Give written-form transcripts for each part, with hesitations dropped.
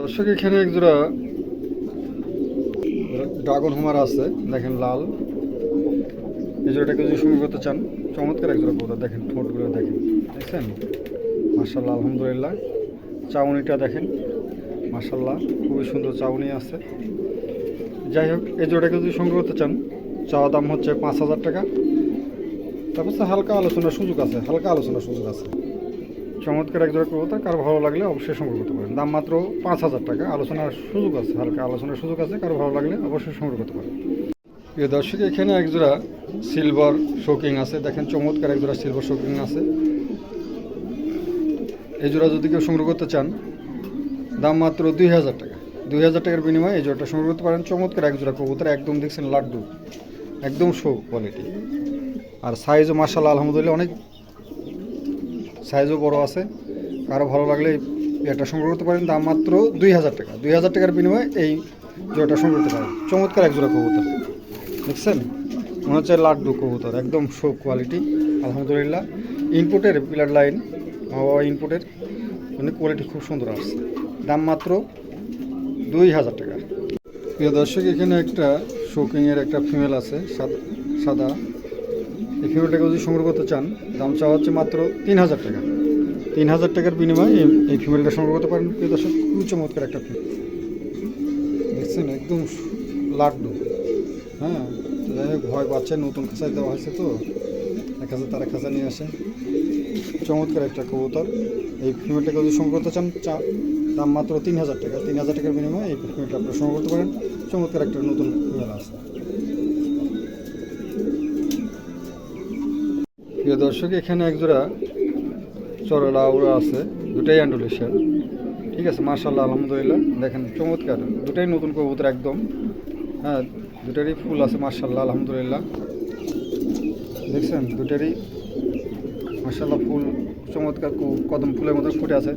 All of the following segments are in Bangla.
দর্শক এখানে এক জোড়া ড্রাগন হুমার আছে, দেখেন লাল। এই জোড়াটাকে যদি সংগ্রহ করতে চান, চমৎকার এক জোড়া কবুতর। দেখেন ঠোঁটগুলো দেখেন, দেখছেন? মাশাআল্লাহ, আলহামদুলিল্লাহ। চাউনিটা দেখেন, মাশাআল্লাহ, খুবই সুন্দর চাউনি আছে। যাই হোক, এই জোড়াটাকে যদি সংগ্রহ করতে চান, চাওয়া দাম হচ্ছে 5,000 টাকা। তারপর হালকা আলোচনার সুযোগ আছে, চমৎকার এক জোড়া কবুতর। কারো ভালো লাগলে অবশ্যই সংগ্রহ করতে পারেন। দাম মাত্র 5,000 টাকা। আলোচনার সুযোগ আছে, হালকা আলোচনার সুযোগ আছে। কারো ভালো লাগলে অবশ্যই সংগ্রহ করতে পারেন। প্রিয় দর্শক, এখানে এক জোড়া সিলভার শোকিং আছে। দেখেন চমৎকার এক জোড়া সিলভার শোকিং আছে। এই জোড়া যদি কেউ সংগ্রহ করতে চান, দাম মাত্র 2,000 টাকা। 2,000 টাকার বিনিময়ে এই জোড়াটা সংগ্রহ করতে পারেন। চমৎকার এক জোড়া কবুতর, একদম দেখছেন লাড্ডু, একদম শো কোয়ালিটি। আর সাইজও মাশাআল্লাহ, আলহামদুলিল্লাহ, অনেক সাইজও বড় আছে। কারো ভালো লাগলে এটা সংগ্রহ করতে পারেন। দাম মাত্র 2,000 টাকা। 2,000 টাকার বিনিময়ে এই জোড়াটা সংগ্রহ করতে পারেন। চমৎকার এক জোড়া কবুতর, দেখছেন? মনে হচ্ছে লাড্ডু কবুতর, একদম শো কোয়ালিটি, আলহামদুলিল্লাহ। ইনপুটের পিলার লাইন, ইনপুটের অনেক কোয়ালিটি খুব সুন্দর আসছে। দাম মাত্র 2,000 টাকা। প্রিয় দর্শক, এখানে একটা শোকিংয়ের একটা ফিমেল আছে, সাদা। এই ফিমেলটাকে যদি সংগ্রহ করতে চান, দাম চাওয়া হচ্ছে মাত্র 3,000 টাকা। 3,000 টাকার বিনিময়ে এই ফিমেলটা সংগ্রহ করতে পারেন। প্রিয় দর্শক, খুবই চমৎকার একটা ফিমেল, দেখছেন? একদম লাড্ডু। হ্যাঁ, যাই হোক, ভয় পাচ্ছে, নতুন খাঁচায় দেওয়া হয়েছে তো, এক হাজার তারা খাঁচা নিয়ে আসে। চমৎকার একটা কবুতর। এই ফিমেলটাকে যদি সংগ্রহ করতে চান, দাম মাত্র 3,000 টাকা। 3,000 টাকার বিনিময়ে এই ফিমেলটা আপনারা সংগ্রহ করতে পারেন। চমৎকার একটা নতুন ফিমেল আছে। প্রিয় দর্শক, এখানে একজোড়া চরলা উড়া আছে, দুটাই অ্যান্ডোলেশিয়ান। ঠিক আছে, মাশাআল্লাহ, আলহামদুলিল্লাহ। দেখেন চমৎকার, দুটাই নতুন কবুতর একদম। হ্যাঁ, দুটারই ফুল আছে, মাশাআল্লাহ, আলহামদুলিল্লাহ। দেখছেন, দুটারই মাশাআল্লাহ ফুল চমৎকার, কদম ফুলের মতো ফুটে আছে।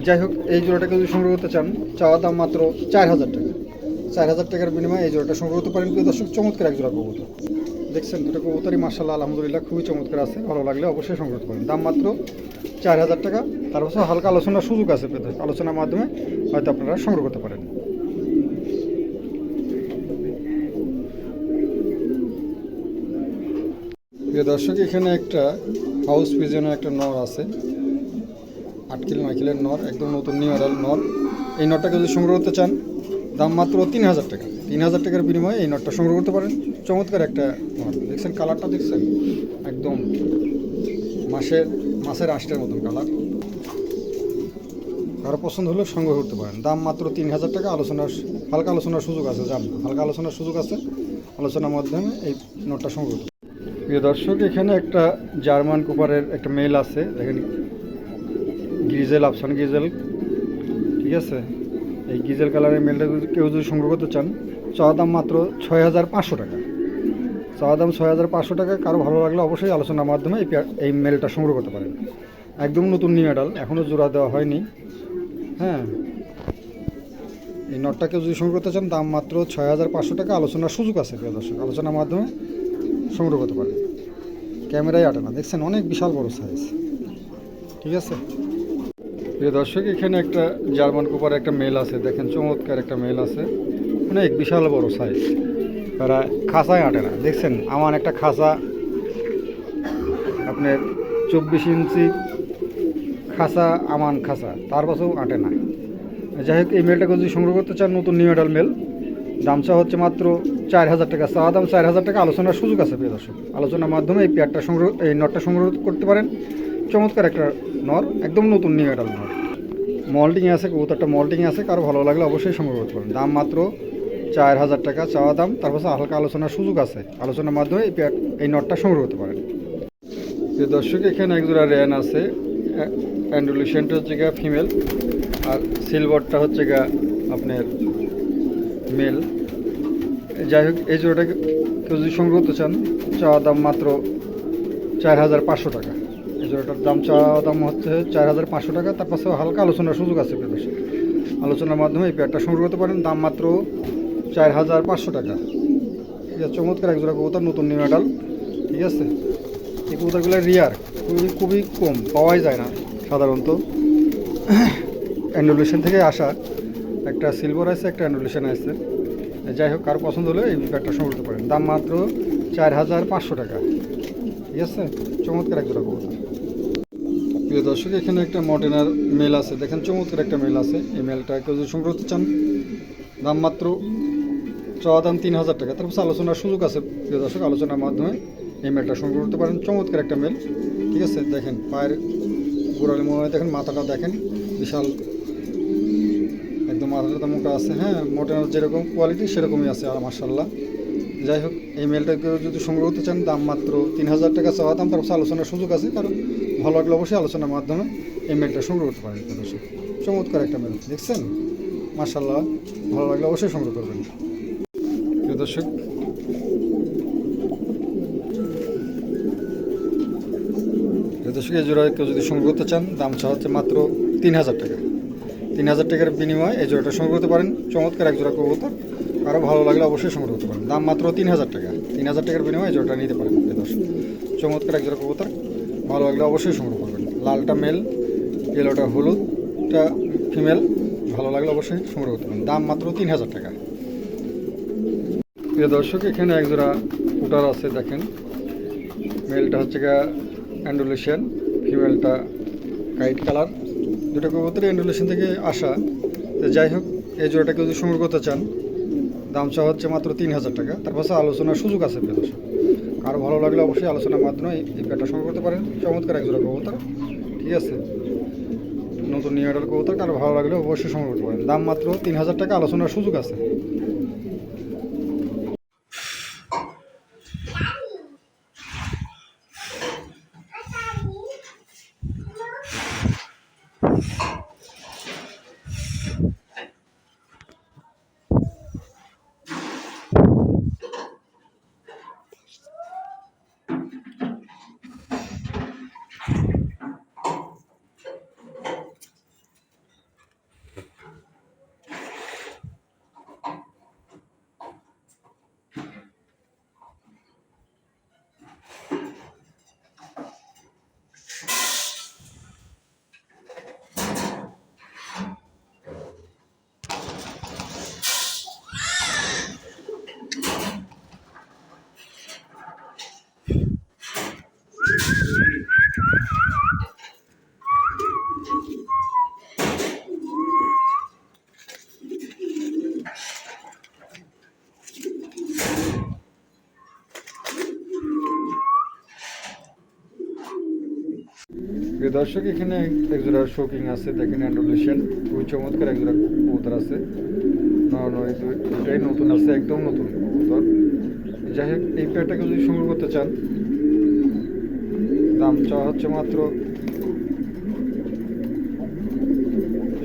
যাই হোক, এই জোড়াটাকে যদি সংগ্রহ করতে চান, চাওয়া দাম মাত্র 4,000 টাকা। 4,000 টাকার বিনিময়ে এই জোড়াটা সংগ্রহ করতে পারেন। প্রিয় দর্শক, চমৎকার এক জোড়া কবুতর, দেখছেন? দুটো কবুতরই মাশাআল্লাহ, আলহামদুলিল্লাহ, খুবই চমৎকার আছে। ভালো লাগলে অবশ্যই সংগ্রহ করতে পারেন। দাম মাত্র 4,000 টাকা। তার পাশে হালকা আলোচনার সুযোগ আছে, আলোচনার মাধ্যমে হয়তো আপনারা সংগ্রহ করতে পারেন। প্রিয় দর্শক, এখানে একটা হাউস পিজনের একটা নর আছে, 8 কিলো 9 কিলোর নর, একদম নতুন নিউ অ্যাডাল নর। এই নরটাকে যদি সংগ্রহ করতে চান, দাম মাত্র 3,000 টাকা। 3,000 টাকার বিনিময়ে এই নটটা সংগ্রহ করতে পারেন। চমৎকার একটা নট, দেখছেন? কালারটা দেখছেন? একদম মাছের আঁশটার মতন কালার। কারো পছন্দ হলে সংগ্রহ করতে পারেন। দাম মাত্র 3,000 টাকা। হালকা আলোচনার সুযোগ আছে, হালকা আলোচনার সুযোগ আছে। আলোচনার মাধ্যমে এই নটটা সংগ্রহ করতে পারেন। প্রিয় দর্শক, এখানে একটা জার্মান কুপারের একটা মেল আছে, দেখেন, গ্রিজেল, আফসান গ্রিজেল। ঠিক আছে, এই গিজেল কালারের মেলটা কেউ যদি সংগ্রহ করতে চান, চাওয়া দাম মাত্র 6,500 টাকা। চাওয়া দাম 6,500 টাকা। কারো ভালো লাগলে অবশ্যই আলোচনার মাধ্যমে এই মেলটা সংগ্রহ করতে পারেন। একদম নতুন নিউ অ্যাডাল, এখনও জোড়া দেওয়া হয়নি। হ্যাঁ, এই নটটাকে যদি সংগ্রহ করতে চান, দাম মাত্র 6,500 টাকা। আলোচনার সুযোগ আছে, প্রিয় দর্শক, আলোচনার মাধ্যমে সংগ্রহ করতে পারেন। ক্যামেরায় আটে না, দেখছেন? অনেক বিশাল বড় সাইজ। ঠিক আছে, প্রিয় দর্শক, এখানে একটা জার্মান কুপার একটা মেল আছে, দেখেন চমৎকার একটা মেল আছে, অনেক বিশাল বড় সাইজ। তারা খাঁচায় আটে না, দেখছেন? আমার একটা খাঁচা, আপনার 24 ইঞ্চি খাঁচা, আমান খাঁচা, তার পাশেও আটে না। যাই হোক, এই মেলটাকে যদি সংগ্রহ করতে চান, নতুন নিউ অ্যাডাল মেল, দাম চা হচ্ছে মাত্র 4,000 টাকা। চাওয়া দাম 4,000 টাকা। আলোচনার সুযোগ আছে, প্রিয় দর্শক। আলোচনার মাধ্যমে এই নটটা সংগ্রহ করতে পারেন। চমৎকার একটা নর, একদম নতুন নিউ অ্যাডাল নর। মল্টিং আছে, কবুতরটা মল্টিং আছে। কারো ভালো লাগলে অবশ্যই সংগ্রহ করতে পারেন। দাম মাত্র 4,000 টাকা চাওয়া দাম। তারপর হালকা আলোচনার সুযোগ আছে। আলোচনার মাধ্যমে এই নটটা সংগ্রহ করতে পারেন। যে দর্শক, এখানে একজোড়া র্যান আছে, অ্যান্ডোলেশিয়ানটা হচ্ছে গা ফিমেল, আর সিলভারটা হচ্ছে গা আপনার মেল। যাই হোক, এই জোড়াটাকে কেউ যদি সংগ্রহ করতে চান, চাওয়া দাম মাত্র 4,500 টাকা। এই জোড়াটার দাম চাওয়া দাম হচ্ছে 4,500 টাকা। তার পাশে হালকা আলোচনার সুযোগ আছে, প্রদর্শক। আলোচনার মাধ্যমে এই পেয়ারটা সংগ্রহ করতে পারেন। দাম মাত্র 4,500 টাকা। ঠিক আছে, চমৎকার একজোড়া কবুতর, নতুন নিউ অ্যাডাল। ঠিক আছে, এই কবুতরগুলো রিয়ার, খুবই কম পাওয়াই যায় না সাধারণত। অ্যান্ডোলেশন থেকে আসা একটা সিলভার আছে, একটা অ্যান্ডুলেশন আছে। যাই হোক, কারো পছন্দ হলে এই পেয়ারটা সংগ্রহ করতে পারেন। দাম মাত্র 4500 টাকা। ঠিক আছে, চমৎকার এক জোড়া কবুতর। প্রিয় দর্শক, এখানে একটা মডেনার মেল আছে, দেখেন চমৎকার একটা মেল আছে। এই মেলটা কেউ যদি সংগ্রহ করতে চান, দাম মাত্র চাওয়া দাম 3000 টাকা। তারপর আলোচনার সুযোগ আছে প্রিয় দর্শক, আলোচনার মাধ্যমে এই মেলটা সংগ্রহ করতে পারেন। চমৎকার একটা মেল। ঠিক আছে, দেখেন পায়ের গোড়ালি মনে দেখেন, মাথাটা দেখেন বিশাল, একদম মাথাটা মোটা আছে। হ্যাঁ, মোটার যেরকম কোয়ালিটি সেরকমই আছে মাশাআল্লাহ। যাই হোক, এই মেলটা কেউ যদি সংগ্রহ করতে চান, দাম মাত্র 3000 টাকা চাওয়া দাম। তারপর আলোচনার সুযোগ আছে, কারণ ভালো লাগলে অবশ্যই আলোচনার মাধ্যমে এই মেলটা সংগ্রহ করতে পারেন। দর্শক, চমৎকার একটা মেল দেখছেন মাশাআল্লাহ, ভালো লাগলে অবশ্যই সংগ্রহ করবেন। প্রিয় দর্শক, এই জোড়া কেউ যদি সংগ্রহ করতে চান, দাম চা হচ্ছে মাত্র 3000 টাকা। 3000 টাকার বিনিময়ে এই জোড়াটা সংগ্রহ করতে পারেন। চমৎকার এক জোড়া কবুতর, আরও ভালো লাগলে অবশ্যই সংগ্রহ করতে পারেন। দাম মাত্র 3000 টাকা। 3000 টাকার বিনিময়ে এই জোড়াটা নিতে পারেন। দর্শক, চমৎকার এক জোড়া কবুতর, ভালো লাগলে অবশ্যই সংগ্রহ করবেন। লালটা মেল, ইয়েলোটা হলুদটা ফিমেল, ভালো লাগলে অবশ্যই সংগ্রহ করতে পারেন। দাম মাত্র 3000 টাকা। প্রিয় দর্শক, এখানে এক জোড়া উটার আছে, দেখেন মেলটা হচ্ছে গা অ্যান্ডুলেশন, ফিমেলটা কাইট কালার। দুটো কবুতর অ্যান্ডুলেশন থেকে আসা। তো যাই হোক, এই জোড়াটাকে যদি সংগ্রহ করতে চান, দাম চা হচ্ছে মাত্র 3000 টাকা। তার পাশে আলোচনার সুযোগ আছে প্রিয় দর্শক, আরও ভালো লাগলে অবশ্যই আলোচনার মাধ্যমে এই পেয়ারটা সংগ্রহ করতে পারেন। চমৎকার এক জোড়া কবুতর। ঠিক আছে, নতুন নিউ অর্ডার কবুতর, কারো ভালো লাগলে অবশ্যই সংগ্রহ করতে পারেন। দাম মাত্র 3000 টাকা, আলোচনার সুযোগ আছে। প্রিয় দর্শক, এখানে এক জোড়া শোকিং আছে, দেখেন অ্যান্ডুলেশন, খুবই চমৎকার এক জোড়া কবুতর আছে। দুটাই নতুন আছে, একদম নতুন কবুতর। যাই হোক, এই পেয়ারটাকে যদি সংগ্রহ করতে চান, দাম চাওয়া হচ্ছে মাত্র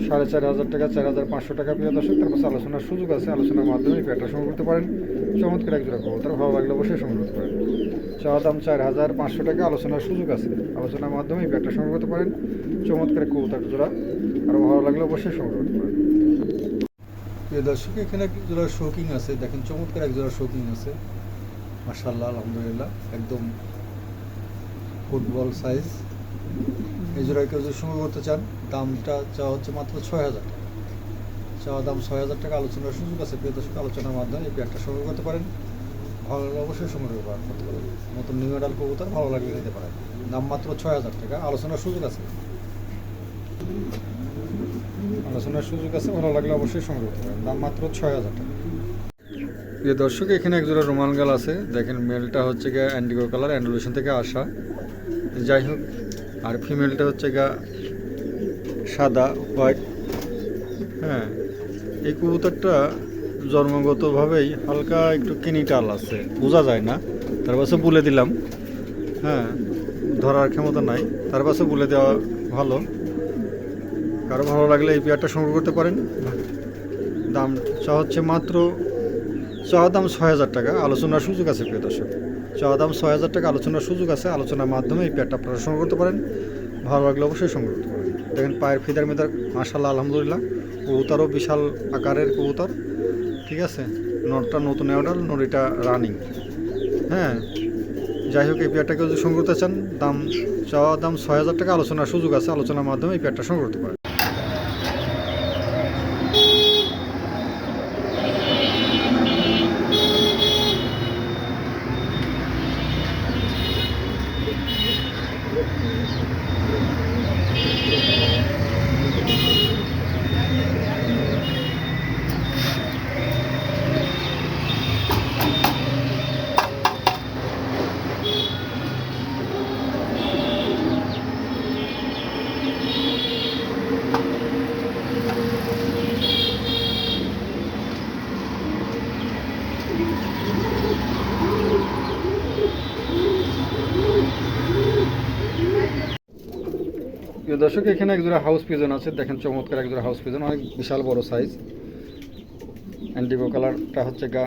4500 টাকা, 4500 টাকা। প্রিয় দর্শক, তারপর আলোচনার সুযোগ আছে, আলোচনার মাধ্যমে এই পেয়ারটা সংগ্রহ করতে পারেন। চমৎকার এক জোড়া কবুতর, ভালো লাগলে অবশ্যই সংগ্রহ করতে পারেন। চাওয়া দাম 4500 টাকা, আলোচনার সুযোগ আছে, আলোচনার মাধ্যমে এই পেয়ারটা সংগ্রহ করতে পারেন। চমৎকার কবুতর জোড়া, আরও ভালো লাগলে অবশ্যই সংগ্রহ করতে পারেন। প্রিয় দর্শক, এখানে এক জোড়া শোকিং আছে, দেখেন চমৎকার এক জোড়া শোকিং আছে মাশাআল্লাহ, আলহামদুলিল্লাহ, একদম ফুটবল সাইজ। এই জোড়ায় কেউ যদি সংগ্রহ করতে চান, দামটা চাওয়া হচ্ছে মাত্র 6000 টাকা। চাওয়া দাম 6000 টাকা, আলোচনার সুযোগ আছে। প্রিয় দর্শক, আলোচনার মাধ্যমে এই পেয়ারটা সংগ্রহ করতে পারেন। ভালো লাগলে অবশ্যই সংগ্রহ করতে পারেন। নতুন নিউ মডেল কবুতর, ভালো লাগলে নিতে পারেন। দাম মাত্র 6000 টাকা, আলোচনার সুযোগ আছে। আলোচনার সুযোগ আছে, ভালো লাগলে অবশ্যই সংগ্রহ করতে পারেন। দাম মাত্র 6000 টাকা। প্রিয় দর্শক, এখানে একজোড়া রোমান গাল আছে, দেখেন মেলটা হচ্ছে গিয়ে অ্যান্ডিগো কালার, অ্যান্ডুলেশন থেকে আসা। যাই হোক, আর ফিমেলটা হচ্ছে গা সাদা হোয়াইট। হ্যাঁ, এই কবুতরটা জন্মগতভাবেই হালকা একটু কিনি টাল আছে, বোঝা যায় না, তার পাশে বলে দিলাম। হ্যাঁ, ধরার ক্ষমতা নাই, তার পাশে বলে দেওয়া ভালো। কারো ভালো লাগলে এই পেয়ারটা সংগ্রহ করতে পারেন। দাম হচ্ছে মাত্র, চাওয়া দাম 6000 টাকা, আলোচনার সুযোগ আছে। প্রিয় দর্শক, চাওয়া দাম 6000 টাকা, আলোচনার সুযোগ আছে, আলোচনার মাধ্যমে এই পেয়ারটা আপনারা সংগ্রহ করতে পারেন। ভালো লাগলে অবশ্যই সংগ্রহ করতে পারেন। দেখেন পায়ের ফিদার মেদার মাশাআল্লাহ, আলহামদুলিল্লাহ, কবুতরও বিশাল আকারের কবুতর। ঠিক আছে, নটটা নতুন অর্ডার, নড়িটা রানিং। হ্যাঁ, যাই হোক, এই পেয়ারটাকে যদি সংগ্রহ করতে চান, দাম চাওয়া দাম 6000 টাকা, আলোচনার সুযোগ আছে, আলোচনার মাধ্যমে এই পেয়ারটা সংগ্রহ করতে পারেন। দর্শক এখানে একজোড়া হাউস পিজন আছে, দেখেন চমৎকার একজোড়া হাউস পিজন, অনেক বিশাল বড় সাইজ। ইন্ডিগো কালারটা হচ্ছে গা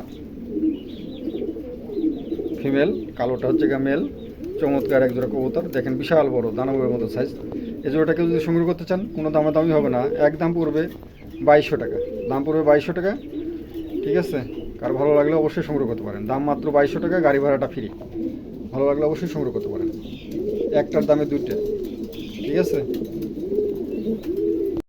ফিমেল, কালোটা হচ্ছে গা মেল। চমৎকার একজোড়া কবুতর, দেখেন বিশাল বড় দানবের মতো সাইজ। এই জোড়াটাকে যদি সংগ্রহ করতে চান কোনো দামাদামি হবে না, একদম পড়বে 2200 টাকা, দাম পড়বে 2200 টাকা। ঠিক আছে, কার ভালো লাগলে অবশ্যই সংগ্রহ করতে পারেন, দাম মাত্র 2200 টাকা, গাড়ি ভাড়াটা ফ্রি। ভালো লাগলে অবশ্যই সংগ্রহ করতে পারেন, একটার দামে দুইটা। ঠিক আছে।